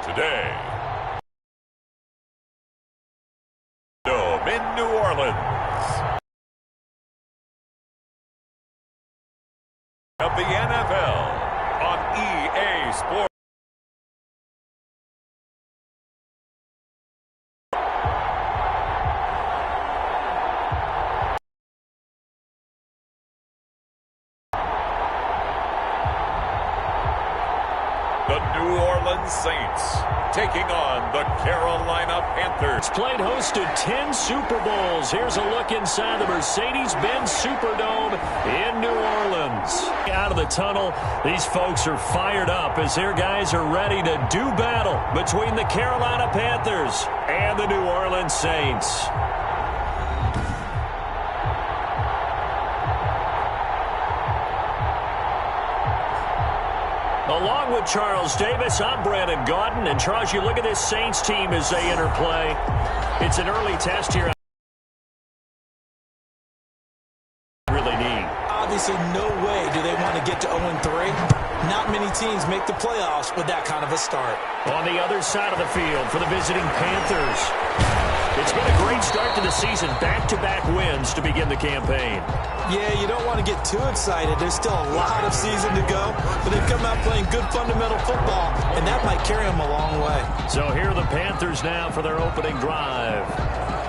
today. In New Orleans. Of the NFL on EA Sports. The New Orleans Saints taking on the Carolina Panthers. Played host to 10 Super Bowls. Here's a look inside the Mercedes-Benz Superdome in New Orleans. Out of the tunnel, these folks are fired up as their guys are ready to do battle between the Carolina Panthers and the New Orleans Saints. Along with Charles Davis, I'm Brandon Gaudin. And Charles, you look at this Saints team as they enter play. It's an early test here. Really need. Obviously, no way do they want to get to 0-3. Not many teams make the playoffs with that kind of a start. On the other side of the field for the visiting Panthers. It's been a great start to the season. Back-to-back wins to begin the campaign. Yeah, you don't want to get too excited. There's still a lot of season to go. But they've come out playing good fundamental football, and that might carry them a long way. So here are the Panthers now for their opening drive.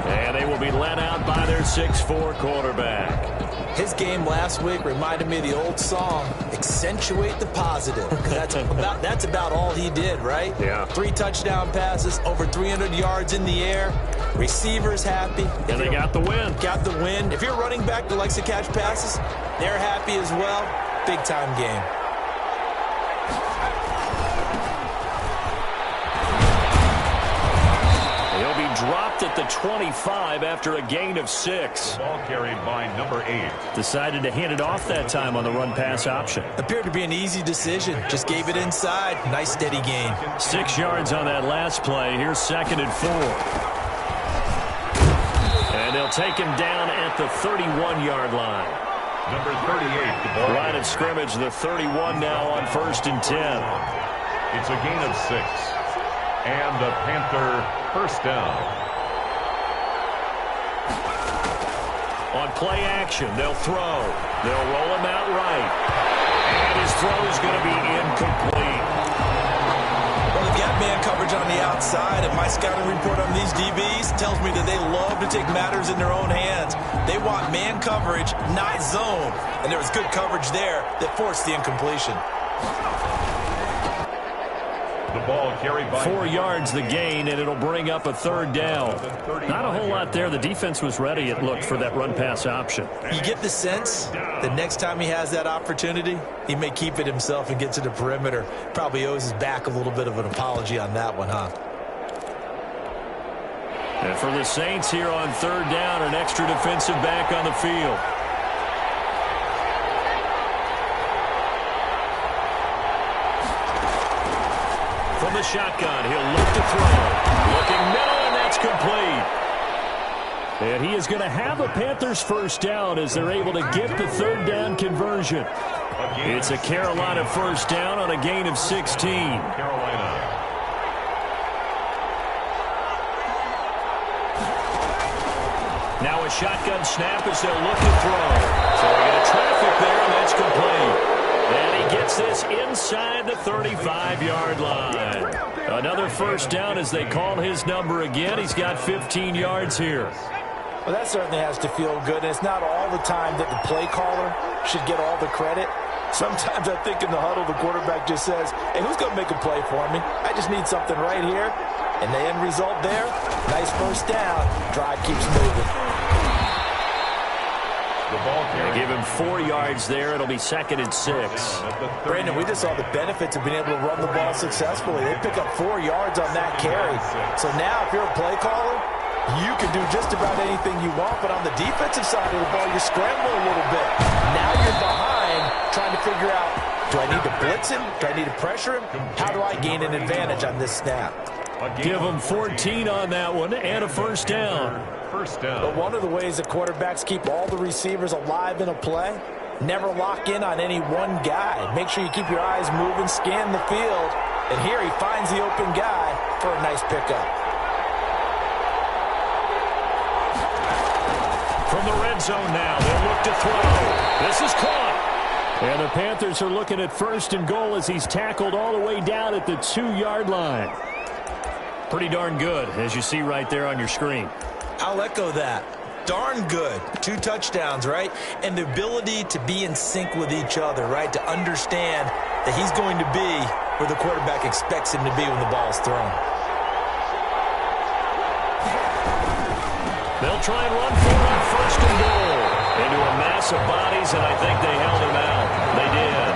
And they will be led out by their 6'4" quarterback. His game last week reminded me of the old song, Accentuate the Positive. That's about all he did, right? Yeah. 3 touchdown passes, over 300 yards in the air. Receivers happy. And they got the win. Got the win. If you're a running back that likes to catch passes, they're happy as well. Big-time game. He'll be dropped at the 25 after a gain of 6. Ball carried by number 8. Decided to hand it off that time on the run-pass option. Appeared to be an easy decision. Just gave it inside. Nice, steady gain. 6 yards on that last play. Here's 2nd and 4. And they'll take him down at the 31-yard line. Number 38. The ball line of scrimmage, the 31 now on 1st and 10. It's a gain of 6. And the Panther first down. On play action, they'll throw. They'll roll him out right. And his throw is going to be incomplete. Well, they've got man coverage on the outside, and my scouting report on these DBs tells me that they love to take matters in their own hands. They want man coverage, not zone. And there was good coverage there that forced the incompletion. The ball carried by 4 yards the gain, and it'll bring up a 3rd down. Not a whole lot there. The defense was ready, it looked, for that run-pass option. You get the sense that next time he has that opportunity, he may keep it himself and get to the perimeter. Probably owes his back a little bit of an apology on that one, huh? And for the Saints here on 3rd down, an extra defensive back on the field. From the shotgun, he'll look to throw. Looking middle, and that's complete. And he is going to have a Panthers first down as they're able to get the 3rd down conversion. It's a Carolina first down on a gain of 16. Carolina. Now a shotgun snap as they'll look to throw. So they get a traffic there, and that's complete. And he gets this inside the 35-yard line. Another first down as they call his number again. He's got 15 yards here. Well, that certainly has to feel good. And it's not all the time that the play caller should get all the credit. Sometimes I think in the huddle, the quarterback just says, hey, who's going to make a play for me? I just need something right here. And the end result there, nice first down. Drive keeps moving. Give him 4 yards there. It'll be 2nd and 6. Brandon, we just saw the benefits of being able to run the ball successfully. They pick up 4 yards on that carry. So now if you're a play caller, you can do just about anything you want. But on the defensive side of the ball, you scramble a little bit. Now you're behind trying to figure out, do I need to blitz him? Do I need to pressure him? How do I gain an advantage on this snap? Give him 14 on that one and a first down. But one of the ways that quarterbacks keep all the receivers alive in a play, never lock in on any one guy. Make sure you keep your eyes moving, scan the field. And here he finds the open guy. for a nice pickup. From the red zone now, they'll look to throw. This is caught. And the Panthers are looking at 1st and goal as he's tackled all the way down at the 2-yard line. Pretty darn good, as you see right there on your screen. I'll echo that. Darn good. 2 touchdowns, right? And the ability to be in sync with each other, right? To understand that he's going to be where the quarterback expects him to be when the ball is thrown. They'll try and run for it on 1st and goal. Into a mass of bodies, and I think they held him out. They did.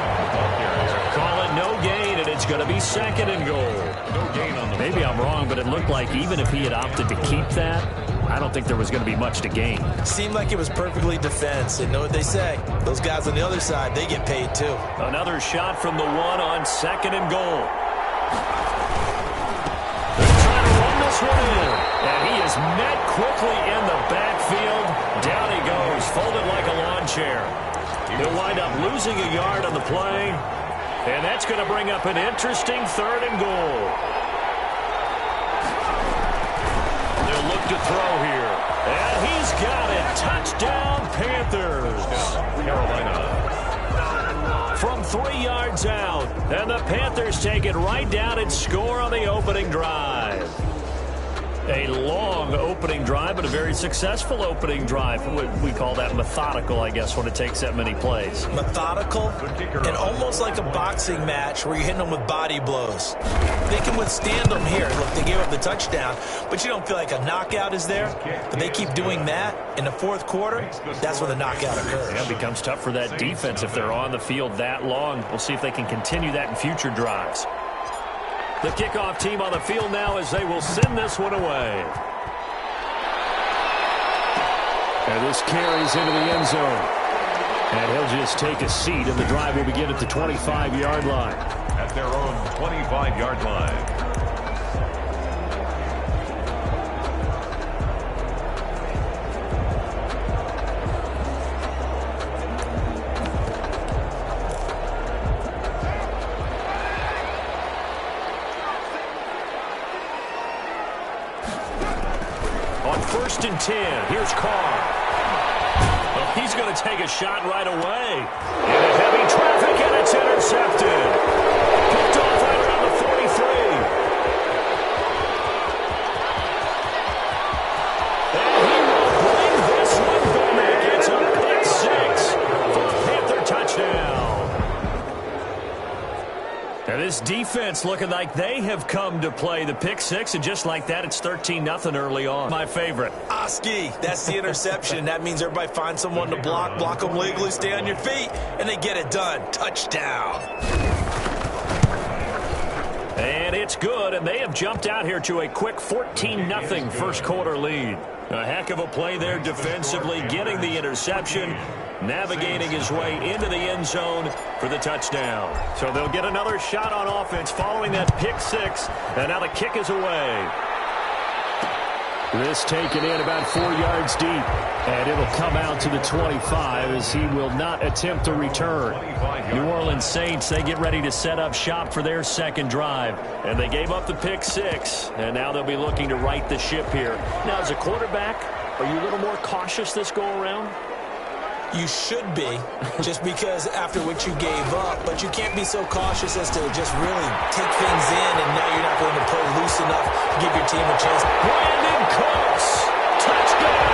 Call it no gain, and it's going to be 2nd and goal. No gain on the Maybe I'm wrong, but it looked like even if he had opted to keep that, I don't think there was going to be much to gain. Seemed like it was perfectly defense. And know what they say? Those guys on the other side, they get paid too. Another shot from the 1 on 2nd and goal. They're trying to run this one in. And he is met quickly in the backfield. Down he goes, folded like a lawn chair. He'll wind up losing a yard on the play. And that's going to bring up an interesting 3rd and goal. They'll look to throw here. And he's got it. Touchdown, Panthers. Carolina. From 3 yards out. And the Panthers take it right down and score on the opening drive. A long opening drive, but a very successful opening drive. We call that methodical, I guess, when it takes that many plays. Methodical and almost like a boxing match where you're hitting them with body blows. They can withstand them here. Look, they gave up the touchdown, but you don't feel like a knockout is there. But they keep doing that in the 4th quarter. That's when the knockout occurs. Yeah, it becomes tough for that defense if they're on the field that long. We'll see if they can continue that in future drives. The kickoff team on the field now as they will send this one away. And this carries into the end zone. And he'll just take a seat, and the drive will begin at the 25-yard line. At their own 25-yard line. On 1st and 10, here's Carr. Well, he's going to take a shot right away. Into heavy traffic, and it's intercepted. Picked off right around the 43. And he will bring this one back. It's a pick 6 for a Panther touchdown. And this defense looking like they have come to play the pick 6, and just like that, it's 13-0 early on. My favorite. Oski, that's the interception. That means everybody finds someone to block them legally, stay on your feet, and they get it done. Touchdown. And it's good, and they have jumped out here to a quick 14-0 first quarter lead. A heck of a play there defensively, getting the interception, navigating his way into the end zone for the touchdown. So they'll get another shot on offense following that pick 6, and now the kick is away. This taken in about 4 yards deep, and it'll come out to the 25 as he will not attempt to return. New Orleans Saints, they get ready to set up shop for their 2nd drive, and they gave up the pick 6, and now they'll be looking to right the ship here. Now, as a quarterback, are you a little more cautious this go-around? You should be, just because after what you gave up, but you can't be so cautious as to just really take things in, and now you're not going to play loose enough to give your team a chance. Brandon Cooks, touchdown,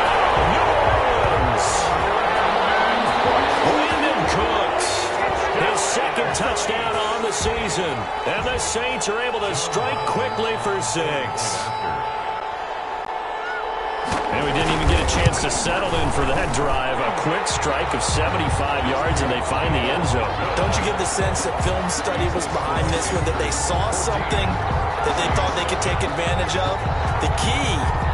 New Orleans. Brandon Cooks, his 2nd touchdown on the season, and the Saints are able to strike quickly for 6. And we didn't even get a chance to settle in for that drive. A quick strike of 75 yards, and they find the end zone. Don't you get the sense that film study was behind this one, that they saw something that they thought they could take advantage of? The key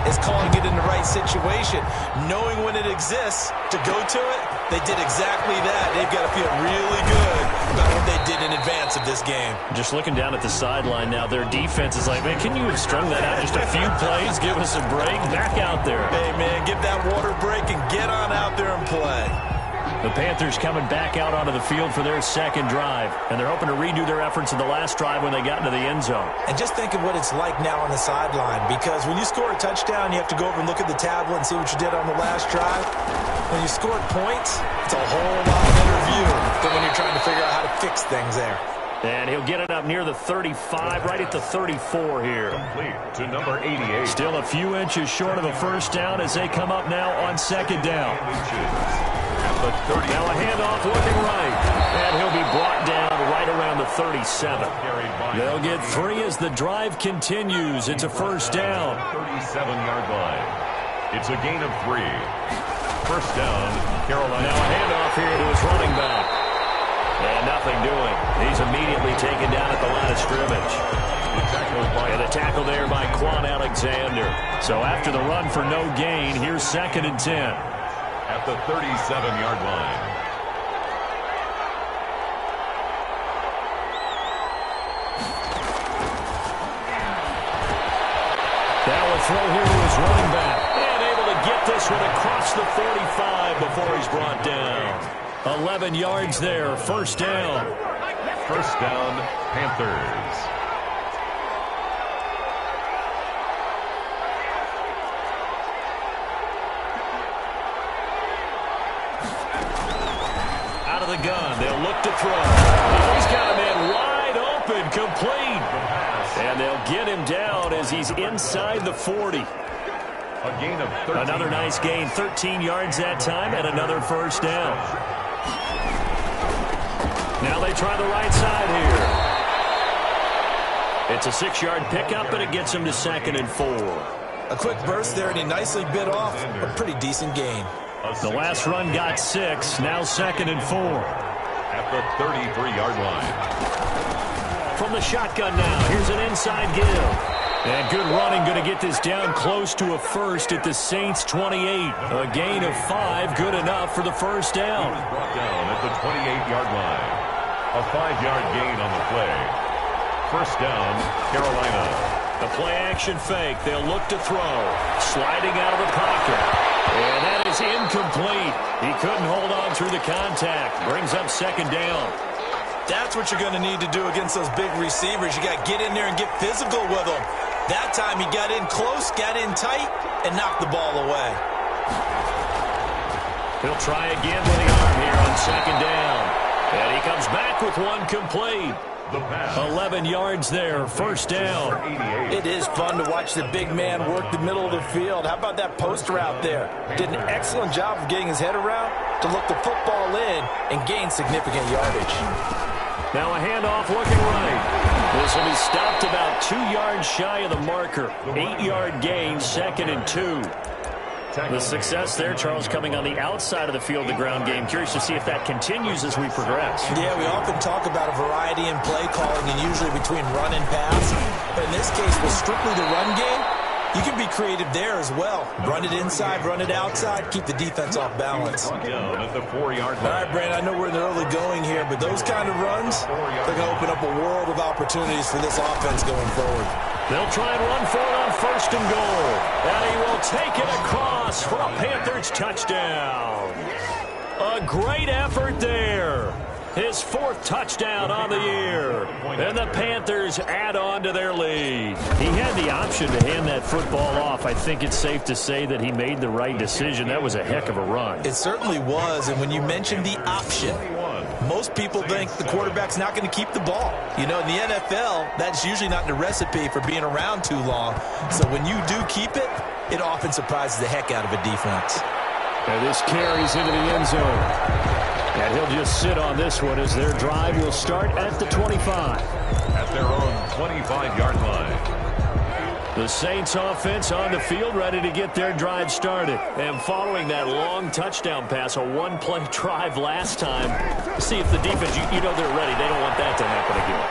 is calling it in the right situation. Knowing when it exists to go to it, they did exactly that. They've got to feel really good about what they did in advance of this game. Just looking down at the sideline now, their defense is like, man, can you have strung that out just a few plays? Give us a break. Back out there. Hey, man, give that water break and get on out there and play. The Panthers coming back out onto the field for their second drive, and they're hoping to redo their efforts in the last drive when they got into the end zone. And just think of what it's like now on the sideline, because when you score a touchdown, you have to go over and look at the tablet and see what you did on the last drive. When you scored points, it's a whole lot better view than when you're trying to figure out how to fix things there. And he'll get it up near the 35, right at the 34 here. Complete to number 88. Still a few inches short of a first down as they come up now on second down. Now a handoff looking right. And he'll be brought down right around the 37. They'll get 3 as the drive continues. It's a first down. 37-yard line. It's a gain of 3. First down, Carolina. Now a handoff here to his running back. And nothing doing. He's immediately taken down at the line of scrimmage. And a tackle there by Quan Alexander. So after the run for no gain, here's 2nd and 10. At the 37-yard line. Now a throw here to his running back. And able to get this one across the 45 before he's brought down. 11 yards there, first down. First down, Panthers. Out of the gun, they'll look to throw. Oh, he's got a man wide open, complete. And they'll get him down as he's inside the 40. A gain of 13. Another nice gain, 13 yards that time, and another first down. Now they try the right side here. It's a 6-yard pickup, but it gets him to 2nd and 4. A quick burst there, and he nicely bit off a pretty decent gain. The last run got 6, now 2nd and 4. At the 33-yard line. From the shotgun now, here's an inside give. And good running, going to get this down close to a first at the Saints 28. A gain of 5, good enough for the first down. Brought down at the 28-yard line. A 5-yard gain on the play. First down, Carolina. The play-action fake. They'll look to throw. Sliding out of the pocket. And that is incomplete. He couldn't hold on through the contact. Brings up 2nd down. That's what you're going to need to do against those big receivers. You got to get in there and get physical with them. That time he got in close, got in tight, and knocked the ball away. He'll try again with the arm here on 2nd down. And he comes back with one complete. 11 yards there, first down. It is fun to watch the big man work the middle of the field. How about that post route there? Did an excellent job of getting his head around to look the football in and gain significant yardage. Now a handoff looking right. This will be stopped about 2 yards shy of the marker. 8-yard gain, 2nd and 2. The success there, Charles, coming on the outside of the field, the ground game. Curious to see if that continues as we progress. Yeah, we often talk about a variety in play calling and usually between run and pass. But in this case, with strictly the run game, you can be creative there as well. Run it inside, run it outside, keep the defense off balance. Down at the 4-yard line. All right, Brandon, I know we're in the early going here, but those kind of runs, they're going to open up a world of opportunities for this offense going forward. They'll try and run for it on 1st and goal. And he will take it across for a Panthers touchdown. A great effort there. His 4th touchdown on the year. And the Panthers add on to their lead. He had the option to hand that football off. I think it's safe to say that he made the right decision. That was a heck of a run. It certainly was. And when you mentioned the option, most people think the quarterback's not going to keep the ball. You know, in the NFL, that's usually not the recipe for being around too long. So when you do keep it, it often surprises the heck out of a defense. And this carries into the end zone. And he'll just sit on this one as their drive will start at the 25. At their own 25-yard line. The Saints offense on the field ready to get their drive started. And following that long touchdown pass, a one-play drive last time, see if the defense, you know they're ready. They don't want that to happen again.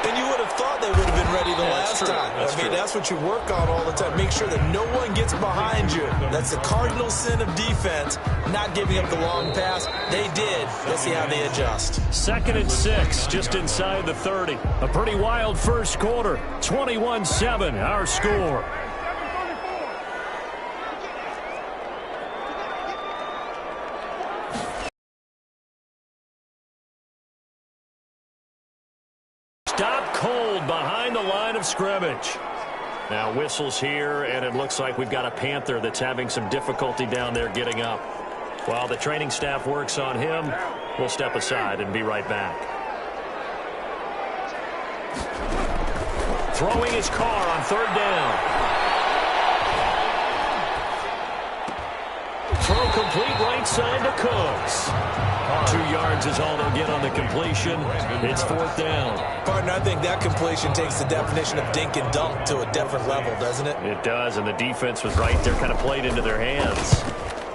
And you would have thought they would have been ready the last time. I mean, that's what you work on all the time. Make sure that no one gets behind you. That's the cardinal sin of defense, not giving up the long pass. They did. Let's see how they adjust. 2nd and 6, just inside the 30. A pretty wild first quarter. 21-7, our score. scrimmage. Now whistles here, and it looks like we've got a Panther that's having some difficulty down there getting up. While the training staff works on him, we'll step aside and be right back. Throwing his car on third down. Throw complete right side to Cooks. 2 yards is all they'll get on the completion. It's fourth down. Partner, I think that completion takes the definition of dink and dunk to a different level, doesn't it? It does, and the defense was right there, kind of played into their hands.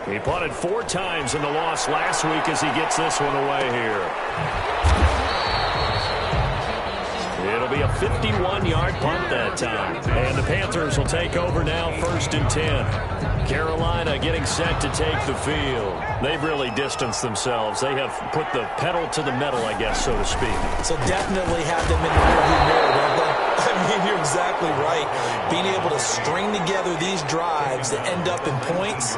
He punted 4 times in the loss last week as he gets this one away here. It'll be a 51-yard punt that time. And the Panthers will take over now, 1st and 10. Carolina getting set to take the field. They've really distanced themselves. They have put the pedal to the metal, I guess, so to speak. So definitely have them in the rearview mirror, don't they? I mean, you're exactly right. Being able to string together these drives that end up in points,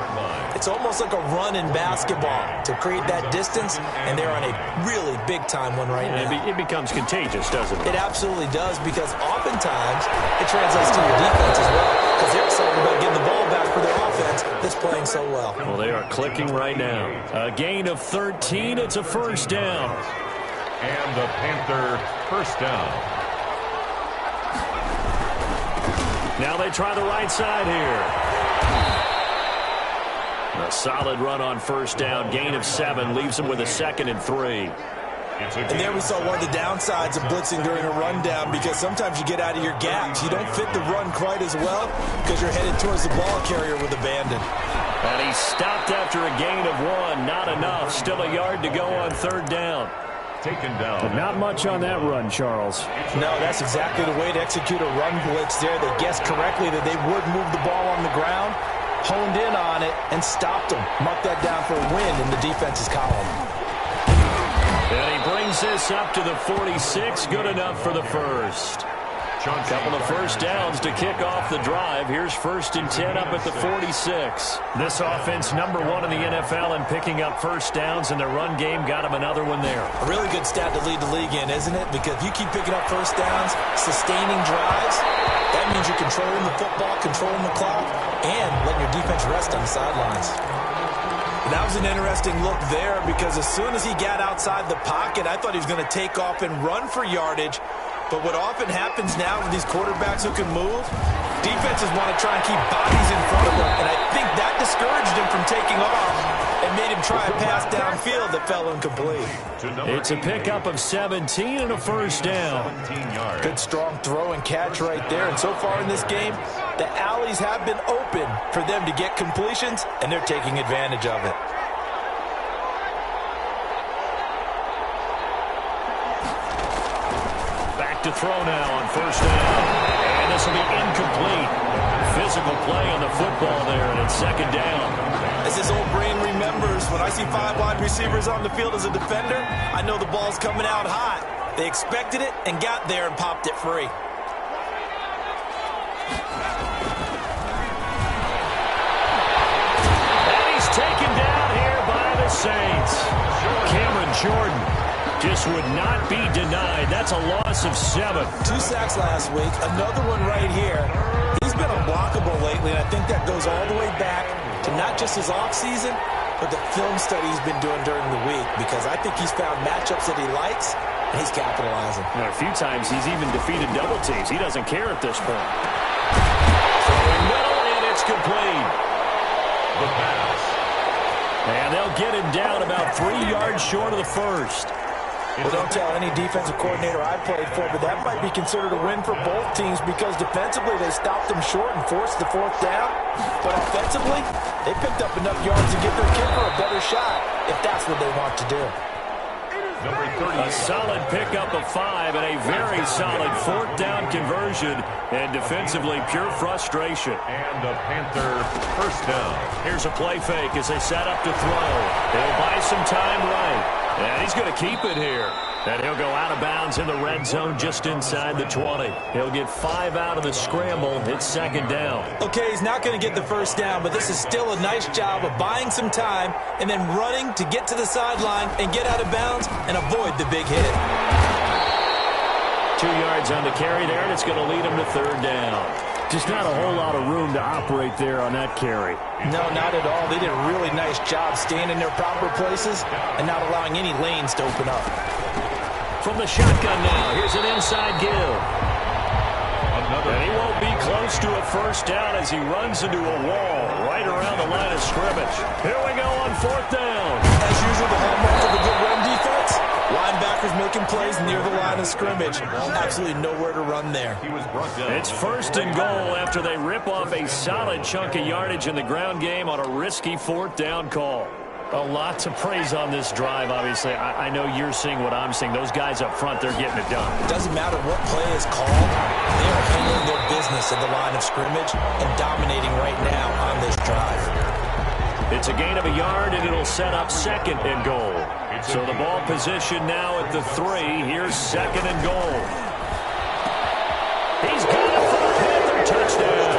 it's almost like a run in basketball to create that distance, and they're on a really big-time one right now. It becomes contagious, doesn't it? It absolutely does, because oftentimes it translates to your defense as well, because they're excited about getting the ball back for their offense that's playing so well. Well, they are clicking right now. A gain of 13. It's a first down. And the Panther first down. Now they try the right side here. A solid run on first down. Gain of 7 leaves them with a 2nd and 3. And there we saw one of the downsides of blitzing during a rundown, because sometimes you get out of your gaps. You don't fit the run quite as well because you're headed towards the ball carrier with abandon. And he stopped after a gain of 1. Not enough. Still a yard to go on third down. Taken down. But not much on that run, Charles. No, that's exactly the way to execute a run blitz there. They guessed correctly that they would move the ball on the ground, honed in on it, and stopped them. Mark that down for a win in the defense's column. And he brings this up to the 46. Good enough for the first. Couple of first downs to kick off the drive. Here's 1st and 10 up at the 46. This offense number 1 in the NFL in picking up first downs, and their run game got him another one there. A really good stat to lead the league in, isn't it? Because if you keep picking up first downs, sustaining drives, that means you're controlling the football, controlling the clock, and letting your defense rest on the sidelines. That was an interesting look there, because as soon as he got outside the pocket, I thought he was going to take off and run for yardage. But what often happens now with these quarterbacks who can move, defenses want to try and keep bodies in front of them. And I think that discouraged him from taking off and made him try a pass downfield that fell incomplete. It's a pickup of 17 and a first down. Good strong throw and catch right there. And so far in this game, the alleys have been open for them to get completions, and they're taking advantage of it. To throw now on first down. And this will be incomplete. Physical play on the football there, and it's 2nd down. As his old brain remembers, when I see 5 wide receivers on the field as a defender, I know the ball's coming out hot. They expected it and got there and popped it free. And he's taken down here by the Saints. Cameron Jordan just would not be denied. That's a loss of 7. 2 sacks last week. Another one right here. He's been unblockable lately, and I think that goes all the way back to not just his offseason, but the film study he's been doing during the week, because I think he's found matchups that he likes, and he's capitalizing. And a few times he's even defeated double teams. He doesn't care at this point. Throwing middle, and it's complete. The pass. And they'll get him down about 3 yards short of the first. Well, don't tell any defensive coordinator I played for, but that might be considered a win for both teams, because defensively they stopped them short and forced the 4th down. But offensively, they picked up enough yards to give their kicker a better shot if that's what they want to do. A solid pickup of 5 and a very solid 4th down conversion. And defensively, pure frustration. And the Panther first down. Here's a play fake as they set up to throw. They'll buy some time right. And he's going to keep it here. And he'll go out of bounds in the red zone just inside the 20. He'll get 5 out of the scramble. It's 2nd down. Okay, he's not going to get the first down, but this is still a nice job of buying some time and then running to get to the sideline and get out of bounds and avoid the big hit. 2 yards on the carry there, and it's going to lead him to third down. Just not a whole lot of room to operate there on that carry. No, not at all. They did a really nice job staying in their proper places and not allowing any lanes to open up. From the shotgun now, here's an inside give. And he won't be close to a first down as he runs into a wall right around the line of scrimmage. Here we go on fourth down. As usual, the hallmark of a good run defense, linebackers making plays near the line of scrimmage. Absolutely nowhere to run there. It's first and goal after they rip off a solid chunk of yardage in the ground game on a risky fourth down call. A lot to praise on this drive, obviously. I know you're seeing what I'm seeing. Those guys up front, they're getting it done. It doesn't matter what play is called. They are handling their business at the line of scrimmage and dominating right now on this drive. It's a gain of a yard, and it'll set up second and goal. So the ball position now at the 3. Here's second and goal. He's got it for a Panther touchdown.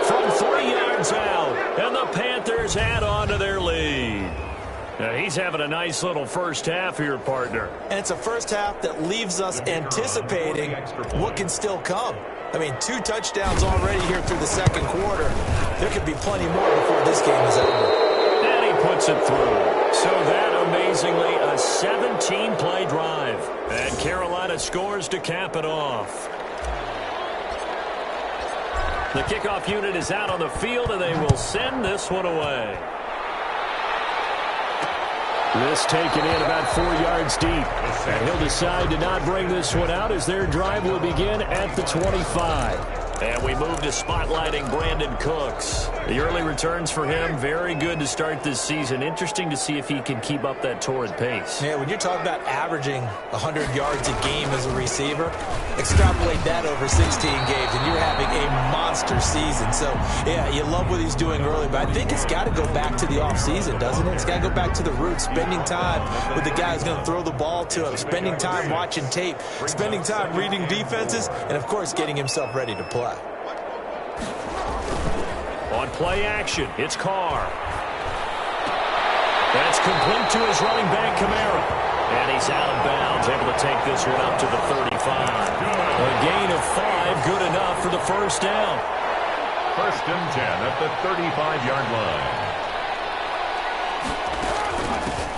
From 3 yards out, and the Panthers add on to their lead. Now he's having a nice little first half here, partner. And it's a first half that leaves us anticipating what can still come. I mean, 2 touchdowns already here through the second quarter. There could be plenty more before this game is over. And he puts it through. So that, amazingly, a 17-play drive. And Carolina scores to cap it off. The kickoff unit is out on the field, and they will send this one away. This taken in about 4 yards deep. And he'll decide to not bring this one out as their drive will begin at the 25. And we move to spotlighting Brandon Cooks. The early returns for him, very good to start this season. Interesting to see if he can keep up that torrid pace. Yeah, when you're talking about averaging 100 yards a game as a receiver, extrapolate that over 16 games, and you're having a monster season. So, yeah, you love what he's doing early, but I think it's got to go back to the offseason, doesn't it? It's got to go back to the roots, spending time with the guy who's going to throw the ball to him, spending time watching tape, spending time reading defenses, and, of course, getting himself ready to play. On play action, it's Carr. That's complete to his running back, Kamara. And he's out of bounds, able to take this one up to the 35. A gain of 5, good enough for the first down. First and 10 at the 35-yard line.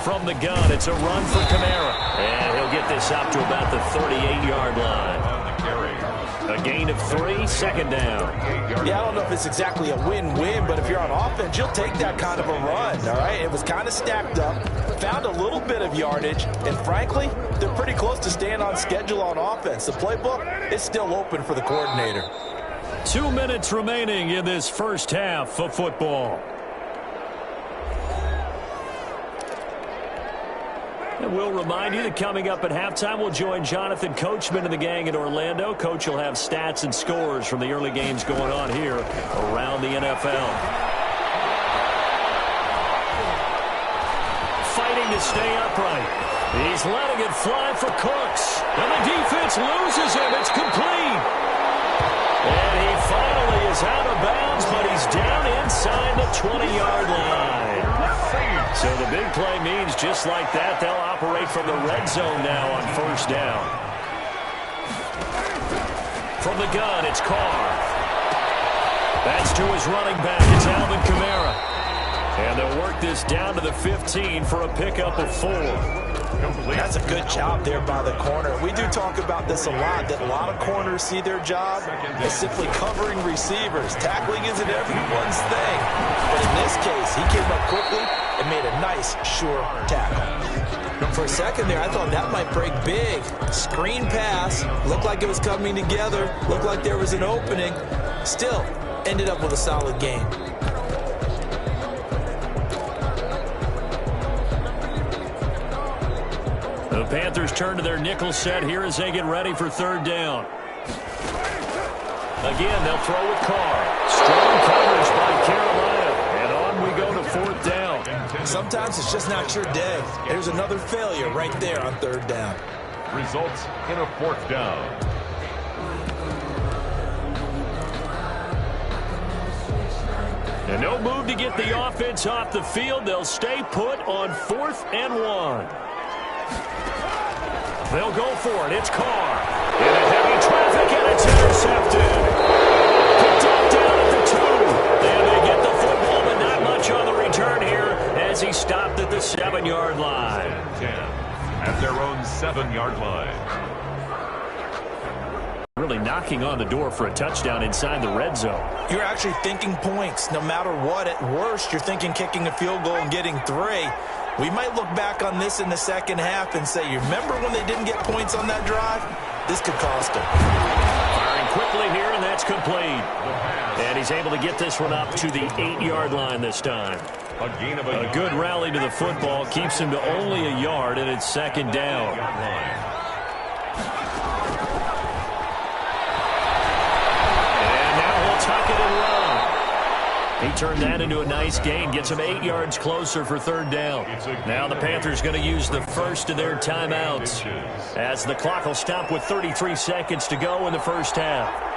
From the gun, it's a run for Kamara. And he'll get this up to about the 38-yard line. On the carry. A gain of 3, second down. Yeah, I don't know if it's exactly a win-win, but if you're on offense, you'll take that kind of a run, all right? It was kind of stacked up, found a little bit of yardage, and frankly, they're pretty close to staying on schedule on offense. The playbook is still open for the coordinator. 2 minutes remaining in this first half of football. And we'll remind you that coming up at halftime, we'll join Jonathan Coachman and the gang in Orlando. Coach will have stats and scores from the early games going on here around the NFL. Fighting to stay upright. He's letting it fly for Cooks. And the defense loses him. It's complete. And he finally is out of bounds, but he's down inside the 20-yard line. So the big play means just like that, they'll operate from the red zone now on first down. From the gun, it's Carr. That's to his running back. It's Alvin Kamara. And they'll work this down to the 15 for a pickup of 4. That's a good job there by the corner. We do talk about this a lot, that a lot of corners see their job as simply covering receivers. Tackling isn't everyone's thing. But in this case, he came up quickly and made a nice, sure tackle. For a second there, I thought that might break big. Screen pass. Looked like it was coming together. Looked like there was an opening. Still, ended up with a solid game. The Panthers turn to their nickel set here as they get ready for third down. Again, they'll throw with Carr. Strong coverage by Carolina. And on we go to fourth down. Sometimes it's just not your day. There's another failure right there on third down. Results in a fourth down. And no move to get the offense off the field. They'll stay put on 4th and 1. They'll go for it. It's Carr. In a heavy traffic, and it's intercepted. Picked up down at the 2. And they get the football, but not much on the return here as he stopped at the 7-yard line. 10 at their own 7-yard line. Really knocking on the door for a touchdown inside the red zone. You're actually thinking points. No matter what, at worst, you're thinking kicking a field goal and getting 3. We might look back on this in the second half and say, you remember when they didn't get points on that drive? This could cost them. Firing quickly here, and that's complete. And he's able to get this one up to the 8-yard line this time. A good rally to the football keeps him to only a yard, and it's second down. Tuck it and run. He turned that into a nice gain. Gets him 8 yards closer for third down. Now the Panthers going to use the first of their timeouts as the clock will stop with 33 seconds to go in the first half.